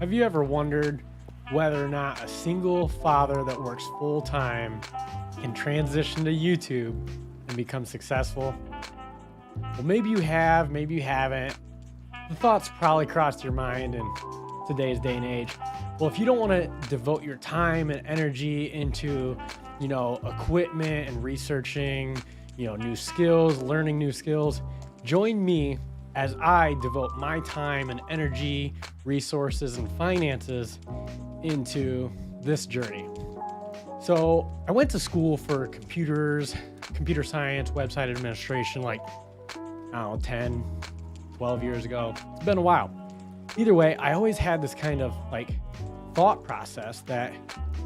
Have you ever wondered whether or not a single father that works full-time can transition to YouTube and become successful? Well, maybe you have, maybe you haven't. The thoughts probably crossed your mind in today's day and age. Well, if you don't want to devote your time and energy into, equipment and researching, new skills, learning new skills, join me as I devote my time and energy, resources, and finances into this journey. So I went to school for computer science, website administration, 10, 12 years ago. It's been a while. Either way, I always had this kind of thought process that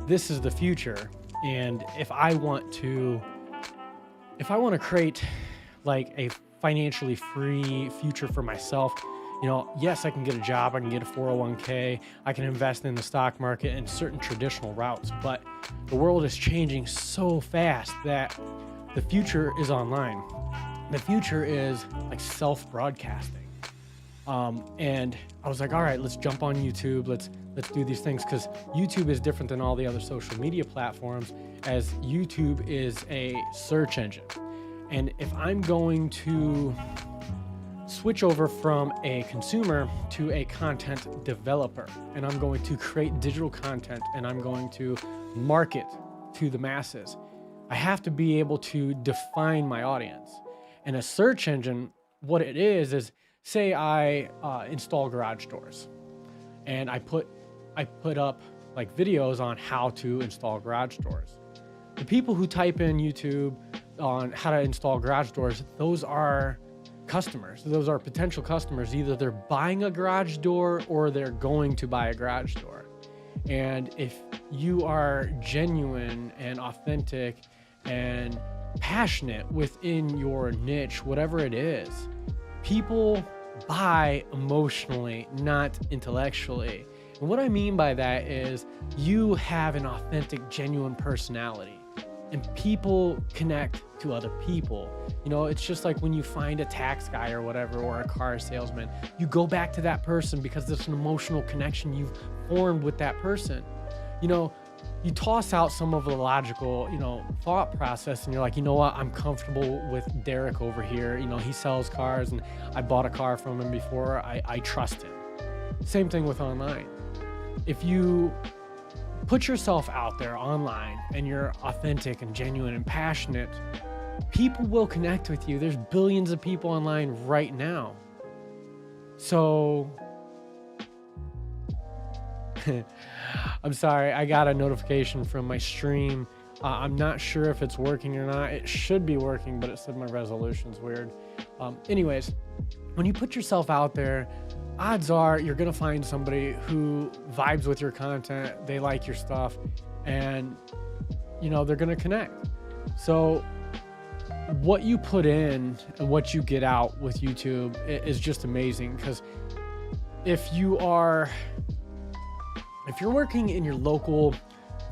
this is the future. And if I want to create a financially free future for myself, yes, I can get a job, I can get a 401k, I can invest in the stock market and certain traditional routes, but the world is changing so fast that the future is online. The future is self-broadcasting. And I was like, all right, let's jump on YouTube. Let's do these things, because YouTube is different than all the other social media platforms, as YouTube is a search engine. And if I'm going to switch over from a consumer to a content developer, and I'm going to create digital content and I'm going to market to the masses, I have to be able to define my audience. And a search engine, what it is say I install garage doors, and I put up videos on how to install garage doors. The people who type in YouTube on how to install garage doors, those are customers. Those are potential customers. Either they're buying a garage door or they're going to buy a garage door. And if you are genuine and authentic and passionate within your niche, whatever it is, people buy emotionally, not intellectually. And what I mean by that is you have an authentic, genuine personality, and people connect to other people. It's just like when you find a tax guy or whatever, or a car salesman, you go back to that person because there's an emotional connection you've formed with that person. You toss out some of the logical, thought process, and you're like, you know what? I'm comfortable with Derek over here. He sells cars and I bought a car from him before. I trust him. Same thing with online. If you put yourself out there online and you're authentic and genuine and passionate, people will connect with you. There's billions of people online right now. So I'm sorry, I got a notification from my stream. I'm not sure if it's working or not. It should be working, but it said my resolution's weird. Anyways, when you put yourself out there, odds are you're gonna find somebody who vibes with your content, they like your stuff, and they're gonna connect. So what you put in and what you get out with YouTube is just amazing, because if you're working in your local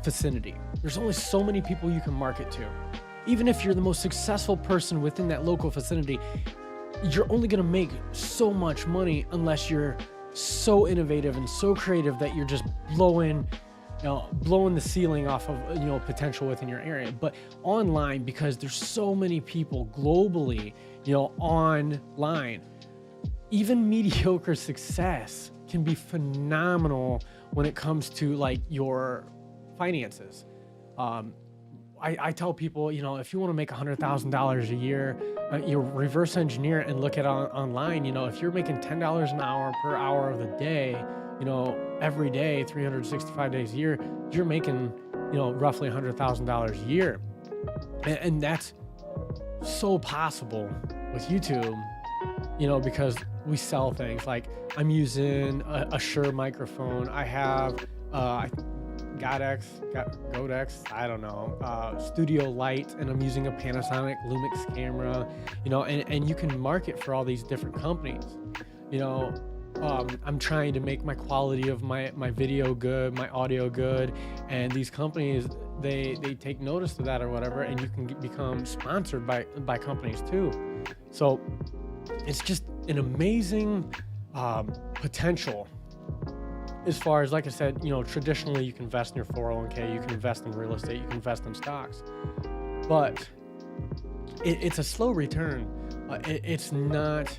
vicinity, there's only so many people you can market to. Even if you're the most successful person within that local vicinity, you're only going to make so much money unless you're so innovative and so creative that you're just blowing the ceiling off of potential within your area. But online, because there's so many people globally online, even mediocre success can be phenomenal when it comes to your finances. I tell people, if you want to make $100,000 a year, you reverse engineer it and look at online. If you're making $10 an hour per hour of the day, every day, 365 days a year, you're making, roughly $100,000 a year. And that's so possible with YouTube, we sell things. Like I'm using a Shure microphone. I have Godex, I don't know, Studio Light, and I'm using a Panasonic Lumix camera, and you can market for all these different companies. I'm trying to make my quality of my video good, my audio good, and these companies, they take notice of that or whatever, and you can become sponsored by companies too. So it's just an amazing potential as far as, like I said, traditionally you can invest in your 401k, you can invest in real estate, you can invest in stocks, but it's a slow return. It's not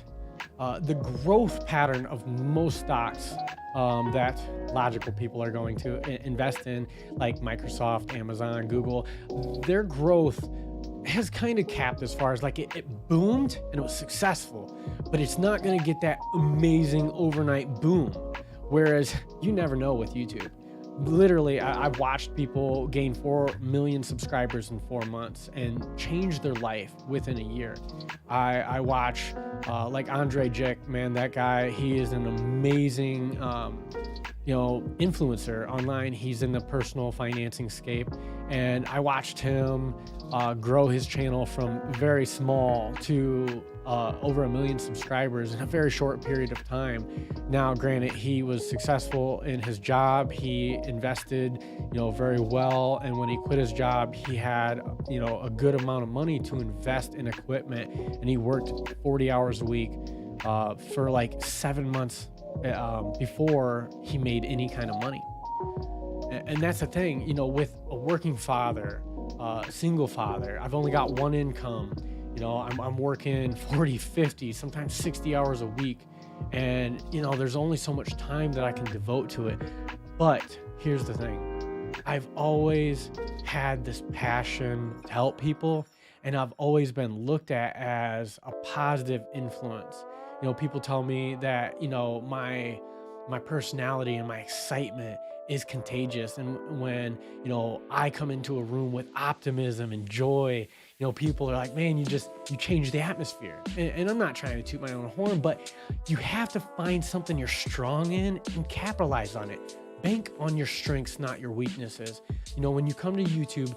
the growth pattern of most stocks that logical people are going to invest in, like Microsoft, Amazon, Google. Their growth has kind of capped as far as like it boomed and it was successful, but it's not going to get that amazing overnight boom. Whereas you never know with YouTube. Literally, I've watched people gain 4 million subscribers in 4 months and change their life within a year. I watch like Andre Jick, man, that guy, he is an amazing influencer online. He's in the personal financing scape, and I watched him grow his channel from very small to over 1 million subscribers in a very short period of time. Now, granted, he was successful in his job. He invested, very well. And when he quit his job, he had, a good amount of money to invest in equipment. And he worked 40 hours a week for like 7 months before he made any kind of money. And that's the thing, with a working father, single father, I've only got one income. I'm working 40, 50, sometimes 60 hours a week. And, there's only so much time that I can devote to it. But here's the thing. I've always had this passion to help people, and I've always been looked at as a positive influence. People tell me that, my personality and my excitement is contagious. And when, I come into a room with optimism and joy, people are like, man, you change the atmosphere. And I'm not trying to toot my own horn, but you have to find something you're strong in and capitalize on it. Bank on your strengths, not your weaknesses. When you come to YouTube,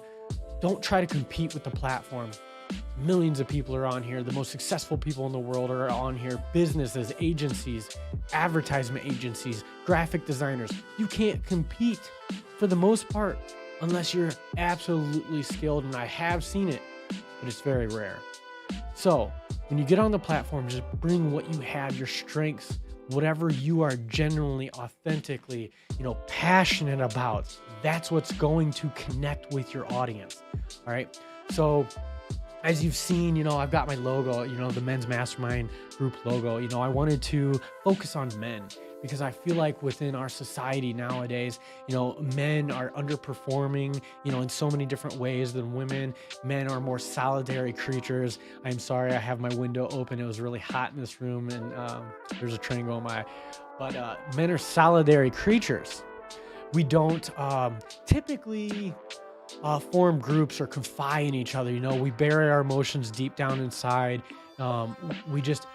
don't try to compete with the platform. Millions of people are on here. The most successful people in the world are on here. Businesses, agencies, advertisement agencies, graphic designers. You can't compete for the most part unless you're absolutely skilled, and I have seen it, but it's very rare. So when you get on the platform, just bring what you have, your strengths, whatever you are genuinely, authentically, passionate about. That's what's going to connect with your audience. All right. So as you've seen, I've got my logo, the Men's Mastermind Group logo. I wanted to focus on men because I feel like within our society nowadays, men are underperforming, in so many different ways than women. Men are more solitary creatures. I'm sorry, I have my window open. It was really hot in this room, and there's a train going by. But men are solitary creatures. We don't typically form groups or confide in each other. We bury our emotions deep down inside. We just,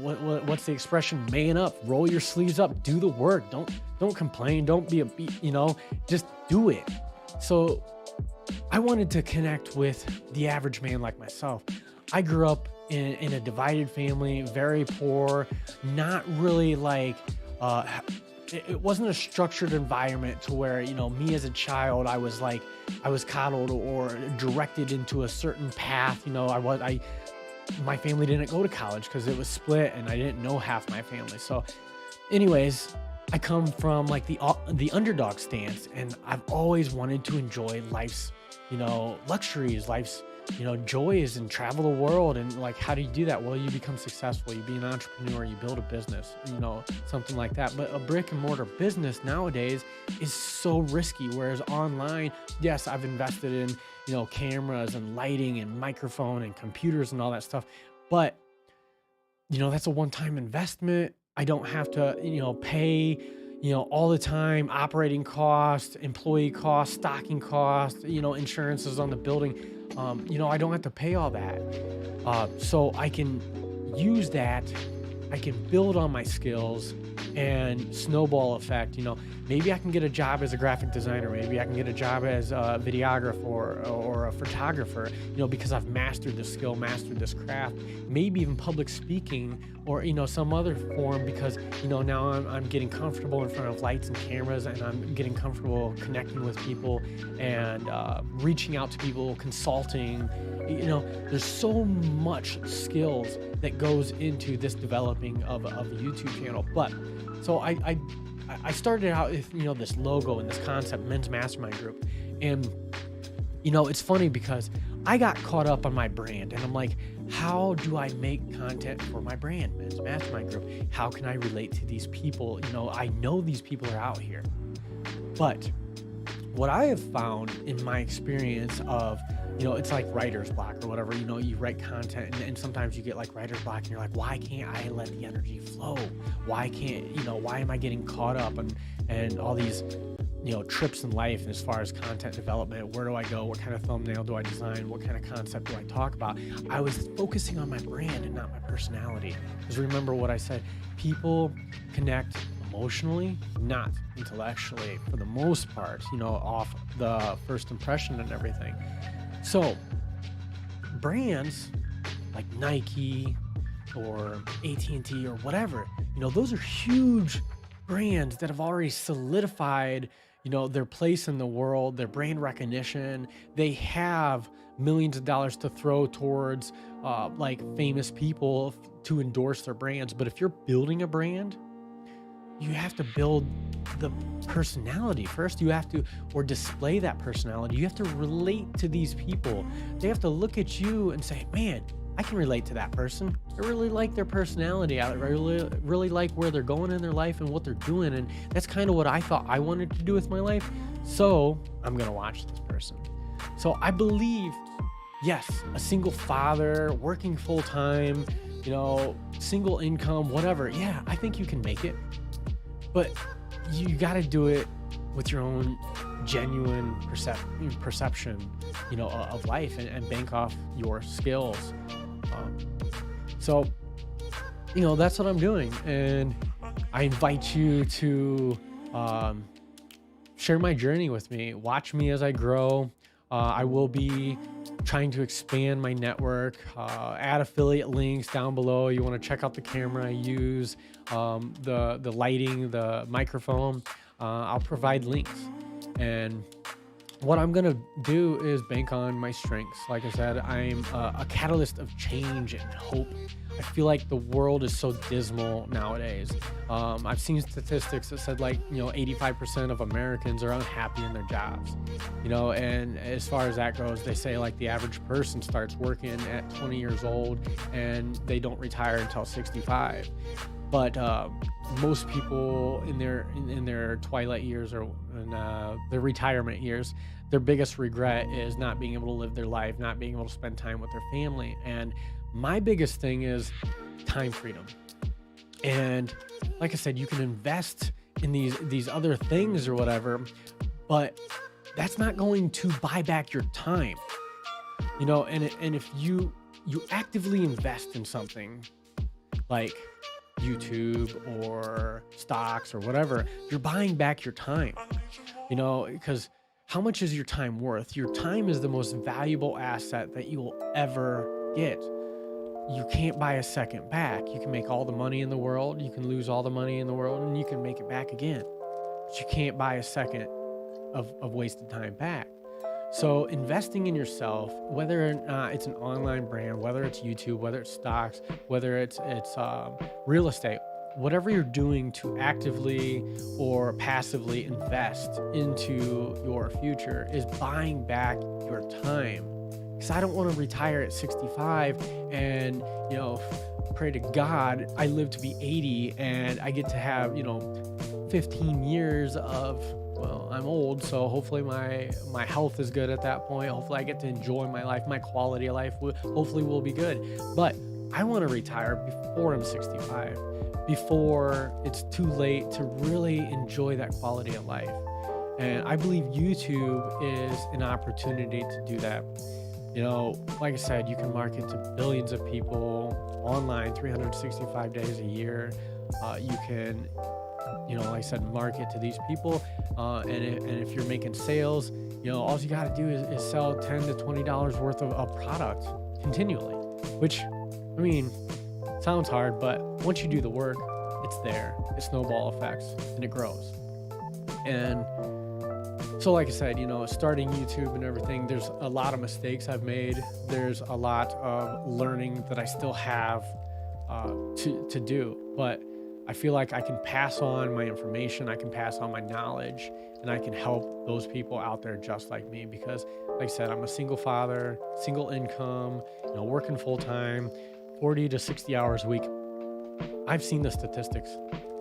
what's the expression? Man up, roll your sleeves up, do the work. Don't complain. Don't be just do it. So I wanted to connect with the average man like myself. I grew up in a divided family, very poor, not really like, it wasn't a structured environment to where, me as a child, I was coddled or directed into a certain path. My family didn't go to college because it was split, and I didn't know half my family. So anyways, I come from like the underdog stance, and I've always wanted to enjoy life's, luxuries, life's, joys, and travel the world. And like, how do you do that? Well, you become successful, you be an entrepreneur, you build a business, something like that. But a brick and mortar business nowadays is so risky. Whereas online, yes, I've invested in, cameras and lighting and microphone and computers and all that stuff. But, that's a one-time investment. I don't have to, pay, all the time, operating costs, employee costs, stocking costs, insurances on the building. I don't have to pay all that. So I can use that. I can build on my skills and snowball effect. Maybe I can get a job as a graphic designer. Maybe I can get a job as a videographer or a photographer, because I've mastered this skill, mastered this craft. Maybe even public speaking or, some other form, because, now I'm getting comfortable in front of lights and cameras, and I'm getting comfortable connecting with people and reaching out to people, consulting. There's so much skills that goes into this developing of a YouTube channel. But so I I started out with, this logo and this concept, men's mastermind group. And, it's funny because I got caught up on my brand and I'm like, how do I make content for my brand, men's mastermind group? How can I relate to these people? I know these people are out here, but what I have found in my experience of, it's like writer's block or whatever, you write content and sometimes you get like writer's block and you're like, why can't I let the energy flow? Why can't, why am I getting caught up and all these, trips in life as far as content development? Where do I go? What kind of thumbnail do I design? What kind of concept do I talk about? I was focusing on my brand and not my personality. Because remember what I said, people connect emotionally, not intellectually for the most part, off the first impression and everything. So brands like Nike or AT&T or whatever, those are huge brands that have already solidified, their place in the world, their brand recognition. They have millions of dollars to throw towards like famous people to endorse their brands. But if you're building a brand, you have to build the personality first. You have to, or display that personality. You have to relate to these people. They have to look at you and say, man, I can relate to that person. I really like their personality. I really like where they're going in their life and what they're doing. And that's kind of what I thought I wanted to do with my life. So I'm going to watch this person. So I believe, yes, a single father, working full time, single income, whatever. Yeah, I think you can make it. But you got to do it with your own genuine perception, of life and bank off your skills. So, that's what I'm doing. And I invite you to share my journey with me. Watch me as I grow. I will be trying to expand my network, add affiliate links down below. You want to check out the camera I use, the lighting, the microphone. I'll provide links. And what I'm going to do is bank on my strengths. Like I said, I'm a catalyst of change and hope. I feel like the world is so dismal nowadays. I've seen statistics that said 85% of Americans are unhappy in their jobs, and as far as that goes, they say the average person starts working at 20 years old and they don't retire until 65. But most people in their twilight years or in their retirement years, their biggest regret is not being able to live their life, not being able to spend time with their family. And my biggest thing is time freedom. And like I said, you can invest in these other things or whatever, but that's not going to buy back your time. And if you actively invest in something like YouTube or stocks or whatever, you're buying back your time, because how much is your time worth? Your time is the most valuable asset that you will ever get. You can't buy a second back. You can make all the money in the world, you can lose all the money in the world, and you can make it back again. But you can't buy a second of wasted time back. So investing in yourself, whether or not it's an online brand, whether it's YouTube, whether it's stocks, whether it's real estate, whatever you're doing to actively or passively invest into your future is buying back your time. Because I don't want to retire at 65 and, pray to God I live to be 80 and I get to have, 15 years of, well, I'm old, so hopefully my health is good at that point. Hopefully I get to enjoy my life. My quality of life hopefully will be good. But I want to retire before I'm 65, before it's too late to really enjoy that quality of life. And I believe YouTube is an opportunity to do that. Like I said, you can market to billions of people online 365 days a year. You can, like I said, market to these people. And if you're making sales, all you got to do is sell $10 to $20 worth of a product continually, which, sounds hard, but once you do the work, it's there. It snowball effects and it grows. And so like I said, starting YouTube and everything, there's a lot of mistakes I've made. There's a lot of learning that I still have to do. But I feel like I can pass on my information, I can pass on my knowledge, and I can help those people out there just like me. Because like I said, I'm a single father, single income, working full time, 40 to 60 hours a week. I've seen the statistics.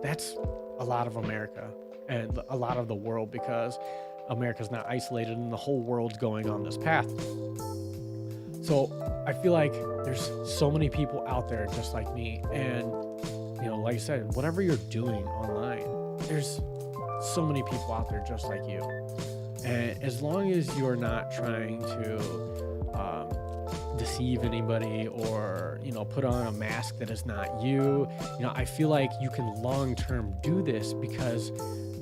That's a lot of America and a lot of the world, because America's not isolated and the whole world's going on this path. So I feel like there's so many people out there just like me. And, like I said, whatever you're doing online, there's so many people out there just like you. And as long as you're not trying to deceive anybody or, put on a mask that is not you, I feel like you can long-term do this, because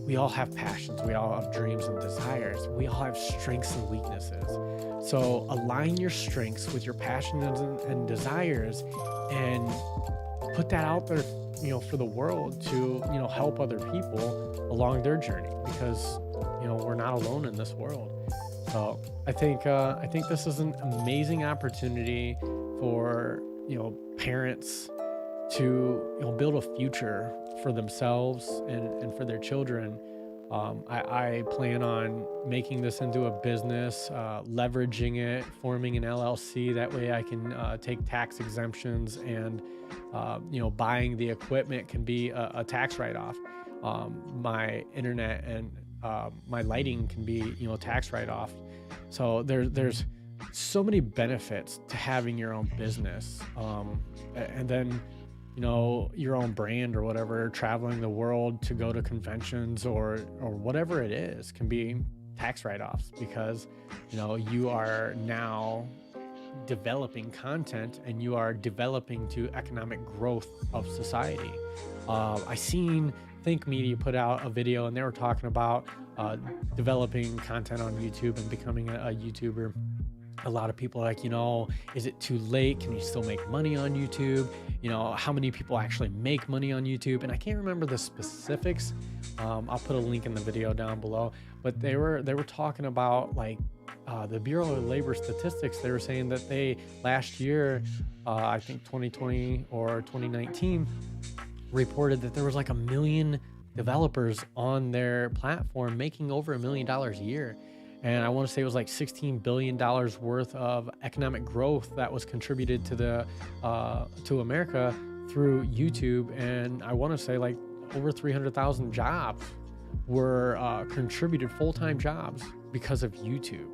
we all have passions, we all have dreams and desires, we all have strengths and weaknesses. So align your strengths with your passions and desires, and put that out there, for the world to, help other people along their journey, because, we're not alone in this world. So I think this is an amazing opportunity for, parents to, build a future for themselves and for their children. I plan on making this into a business, leveraging it, forming an LLC. That way I can take tax exemptions, and buying the equipment can be a tax write-off. My internet and my lighting can be tax write-off. So there's so many benefits to having your own business, and then your own brand or whatever, traveling the world to go to conventions or whatever it is, can be tax write-offs, because you are now developing content and you are developing to economic growth of society. I seen Think Media put out a video, and they were talking about developing content on YouTube and becoming a YouTuber. A lot of people are like, is it too late? Can you still make money on YouTube? How many people actually make money on YouTube? And I can't remember the specifics. I'll put a link in the video down below. But they were talking about, like, the Bureau of Labor Statistics. They were saying that they last year, I think 2020 or 2019, reported that there was like 1 million developers on their platform making over $1 million a year. And I want to say it was like $16 billion worth of economic growth that was contributed to America through YouTube. And I want to say like over 300,000 jobs were contributed, full-time jobs, because of YouTube.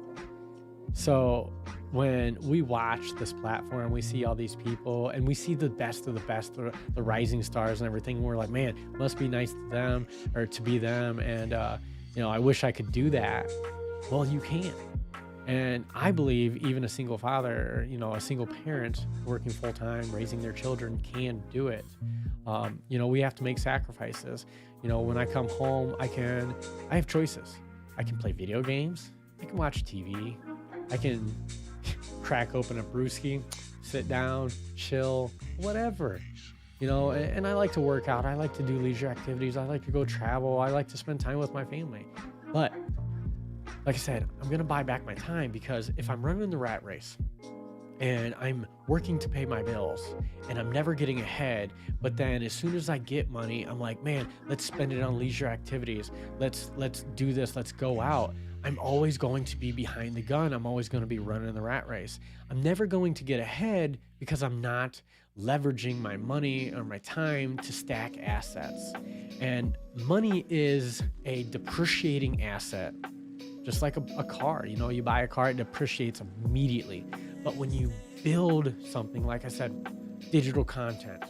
So when we watch this platform, we see all these people, and we see the best of the best, the rising stars and everything. And we're like, man, it must be nice to them, or to be them. And, I wish I could do that. Well, you can't. And I believe even a single father, a single parent working full time, raising their children, can do it. We have to make sacrifices. When I come home, I have choices. I can play video games. I can watch TV. I can crack open a brewski, sit down, chill, whatever. And I like to work out. I like to do leisure activities. I like to go travel. I like to spend time with my family. But like I said, I'm going to buy back my time, because if I'm running the rat race and I'm working to pay my bills and I'm never getting ahead, but then as soon as I get money, I'm like, man, let's spend it on leisure activities. Let's do this. Let's go out. I'm always going to be behind the gun. I'm always going to be running the rat race. I'm never going to get ahead, because I'm not leveraging my money or my time to stack assets. And money is a depreciating asset. Just like a car, you buy a car, it depreciates immediately. But when you build something, like I said, digital content,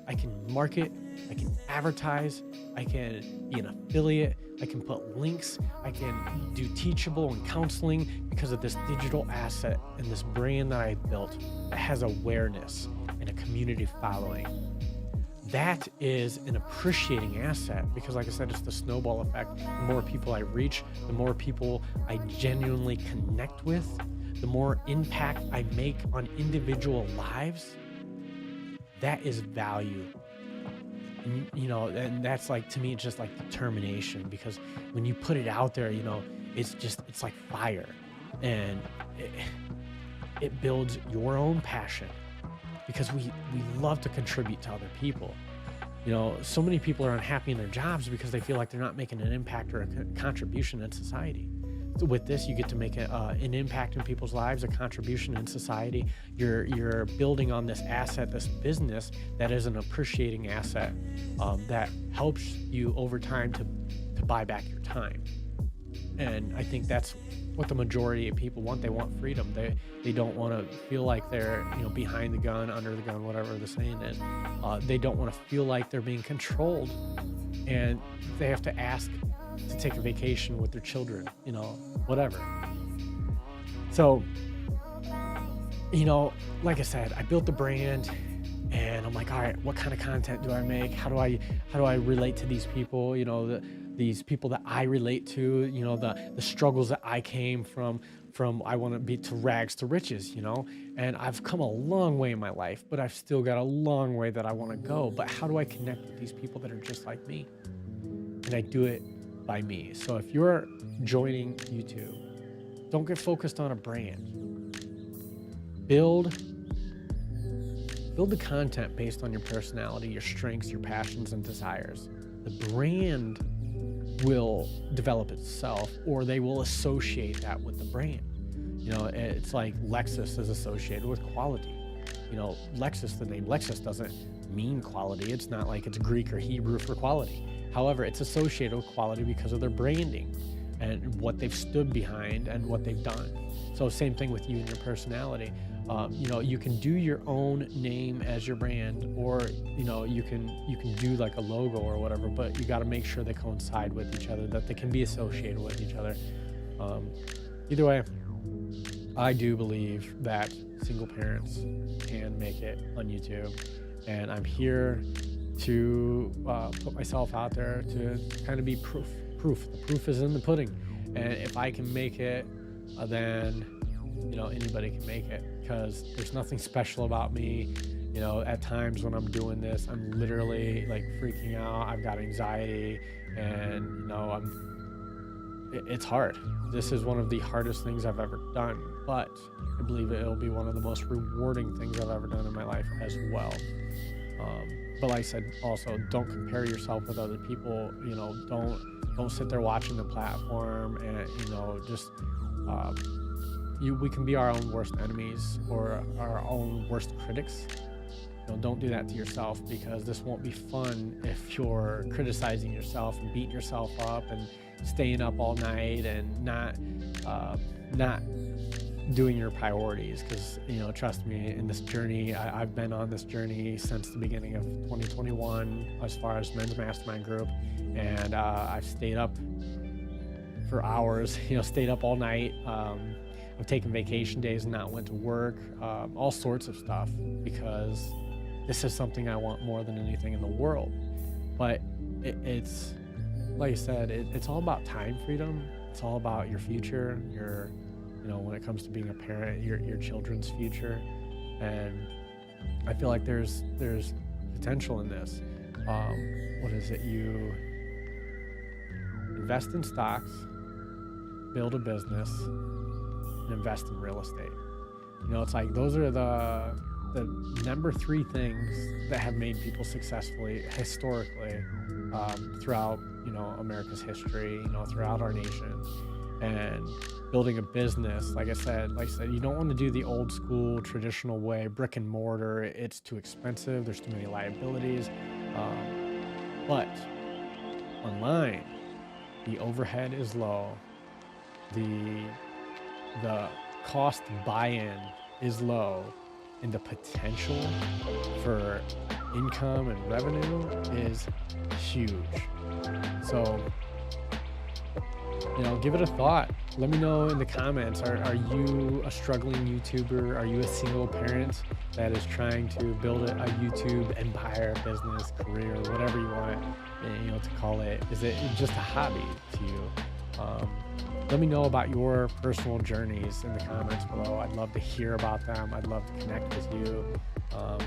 I can market, I can advertise, I can be an affiliate, I can put links, I can do teachable and counseling, because of this digital asset and this brand that I built that has awareness and a community following. That is an appreciating asset, because like I said, it's the snowball effect. The more people I reach, the more people I genuinely connect with, the more impact I make on individual lives. That is value. And, and that's like, to me, it's just like determination, because when you put it out there, it's like fire, and it builds your own passion, because we love to contribute to other people. So many people are unhappy in their jobs because they feel like they're not making an impact or a contribution in society. So with this, you get to make an impact in people's lives, a contribution in society. You're building on this asset, this business that is an appreciating asset that helps you over time to buy back your time. And I think that's what the majority of people want. They want freedom. They don't want to feel like they're behind the gun, under the gun, whatever the saying is. They don't want to feel like they're being controlled, and they have to ask to take a vacation with their children, whatever. So, like I said, I built the brand, and I'm like, all right, what kind of content do I make? How do I relate to these people? These people that I relate to, the struggles that I came from I want to be to rags to riches, and I've come a long way in my life, but I've still got a long way that I want to go. But how do I connect with these people that are just like me? And I do it by me. So if you're joining YouTube, don't get focused on a brand. Build the content based on your personality, your strengths, your passions, and desires. The brand will develop itself, or they will associate that with the brand. It's like Lexus is associated with quality. Lexus, the name Lexus doesn't mean quality. It's not like it's Greek or Hebrew for quality. However, it's associated with quality because of their branding and what they've stood behind and what they've done. So same thing with you and your personality. You can do your own name as your brand, or you can do like a logo or whatever, but you got to make sure they coincide with each other, that they can be associated with each other. Either way, I do believe that single parents can make it on YouTube, and I'm here to put myself out there to kind of be proof. The proof is in the pudding, and if I can make it, then anybody can make it, because there's nothing special about me. At times when I'm doing this, I'm literally like freaking out. I've got anxiety, and it's hard. This is one of the hardest things I've ever done, but I believe it'll be one of the most rewarding things I've ever done in my life as well. But like I said, also don't compare yourself with other people. Don't sit there watching the platform and we can be our own worst enemies or our own worst critics. Don't do that to yourself, because this won't be fun if you're criticizing yourself and beating yourself up and staying up all night and not doing your priorities. Because trust me, in this journey, I've been on this journey since the beginning of 2021 as far as men's mastermind group, and I've stayed up for hours, stayed up all night. I've taken vacation days and not went to work, all sorts of stuff, because this is something I want more than anything in the world. But it's like I said, it's all about time freedom. It's all about your future, when it comes to being a parent, your children's future. And I feel like there's potential in this. What is it? You invest in stocks, build a business, and invest in real estate. It's like those are the number 3 things that have made people successfully historically throughout America's history, throughout our nation. And building a business, like I said, you don't want to do the old school traditional way, brick and mortar. It's too expensive. There's too many liabilities. But online, the overhead is low. The cost buy-in is low, and the potential for income and revenue is huge. So, give it a thought. Let me know in the comments. Are you a struggling YouTuber? Are you a single parent that is trying to build a YouTube empire, business, career, whatever you want, to call it? Is it just a hobby to you? Let me know about your personal journeys in the comments below. I'd love to hear about them. I'd love to connect with you.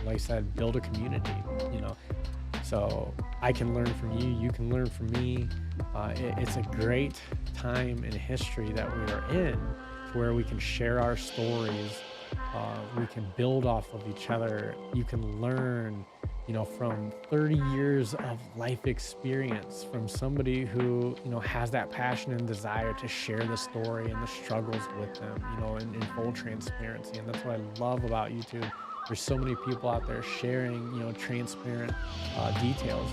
Like I said, build a community, so I can learn from you, you can learn from me. It's a great time in history that we are in, to where we can share our stories. We can build off of each other. You can learn from 30 years of life experience, from somebody who, has that passion and desire to share the story and the struggles with them, in full transparency. And that's what I love about YouTube. There's so many people out there sharing, transparent details,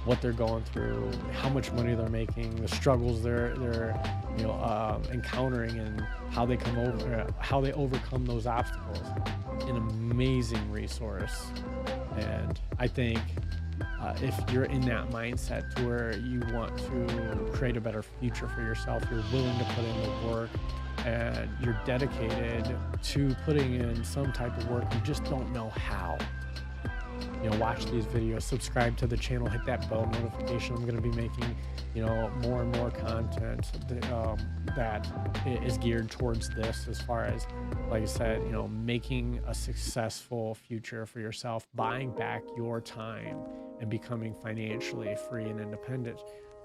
what they're going through, how much money they're making, the struggles they're encountering, and how they how they overcome those obstacles. An amazing resource. And I think if you're in that mindset to where you want to create a better future for yourself, you're willing to put in the work, and you're dedicated to putting in some type of work, you just don't know how. Watch these videos, subscribe to the channel, hit that bell notification. I'm going to be making, more and more content that is geared towards this, as far as, like I said, making a successful future for yourself, buying back your time, and becoming financially free and independent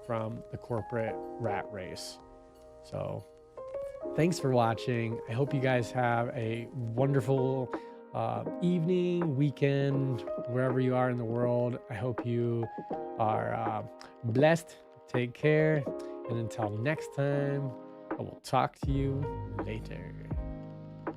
from the corporate rat race. So thanks for watching. I hope you guys have a wonderful evening, weekend, wherever you are in the world. I hope you are blessed. Take care. And until next time, I will talk to you later.